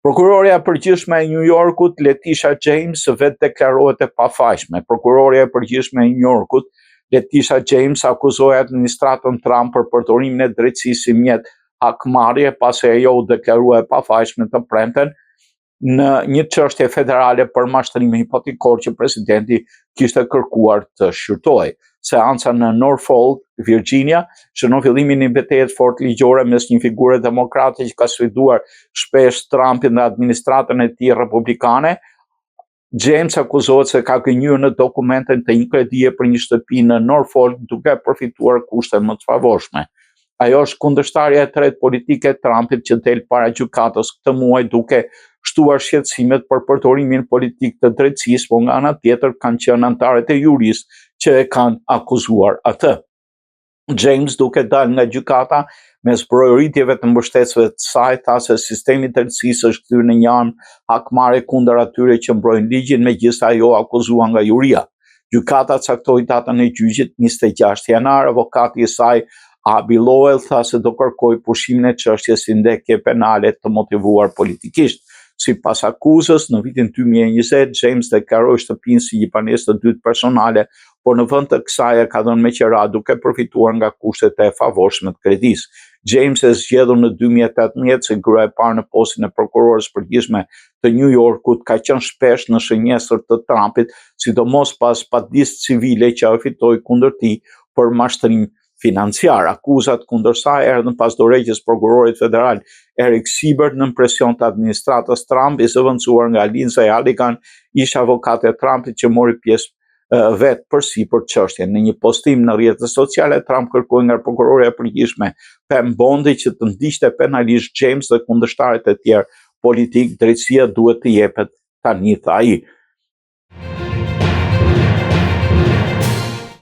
Prokuroria e përgjithshme e New Yorkut, Letitia James, vetë deklarohet e pafajshme. Prokuroria e përgjithshme e New Yorkut, Letitia James, akuzoi administratën Trump për përdorimin e drejtësisë si mjet hakmarrje, pasi ajo u deklarua e pafajshme të premten në një çështje federale për mashtrimin hipotekor që presidenti kishte kërkuar të shqyrtojë. Seanca në Norfolk, Virginia, shënon fillimin e një betejë fort ligjore mes një figure demokrate që ka sfiduar shpesh Trumpin dhe administratën e tij republikane. James akuzohet se ka gënjur në dokumente të një kredie për një shtëpi në Norfolk duke përfituar kushte më të favorshme. Ajo është kundërshtarja e tretë politike e Trumpit që del para gjykatës këtë muaj duke shtuar shqetësimet për përdorimin politik të drejtësisë, por nga ana tjetër kanë qenë anëtarët e juristë që e kanë akuzuar atë. James, duke dalë nga gjykata me zbrojeritjeve të mbështetësve të saj, tha se sistemi i drejtësisë është kthyer në një armë hakmarrje kundër atyre që mbrojnë ligjin, megjithëse ajo akuzua nga juria. Gjykata caktoi datën e gjyqit 26 janar. Avokati i saj Abby Lowell tha se do kërkoj pushimin e çështjes si ndekje penale të motivuar politikisht. Sipas akuzës, në vitin 2020, James deklaroi shtëpinë si një banesë të dytë personale, por në vend të kësaj ka dhënë me qira duke përfituar nga kushtet e favorshme të kredisë. James e zgjedhur në 2018 si gruaja e parë në postin e prokurores përgjithshme të New Yorkut, ka qenë shpesh në shënjesër të Trumpit, sidomos pas padisë civile që ajo fitoi kundër tij për mashtrim financiar. Akuzat kundër saj erdhën pas dorëheqjes prokurorit federal Eric Siebert në presion të administratës Trump, i zëvendësuar nga Lindsey Halligan, ish avokate e Trumpit që mori pjesë vetë për çështjen. Në një postim në rrjetet sociale, Trump kërkoi nga prokuroria e përgjithshme Pam Bondi që të ndiqte penalisht James dhe kundërshtarët e tjerë politik. Drejtësia duhet të jepet tani, tha ai.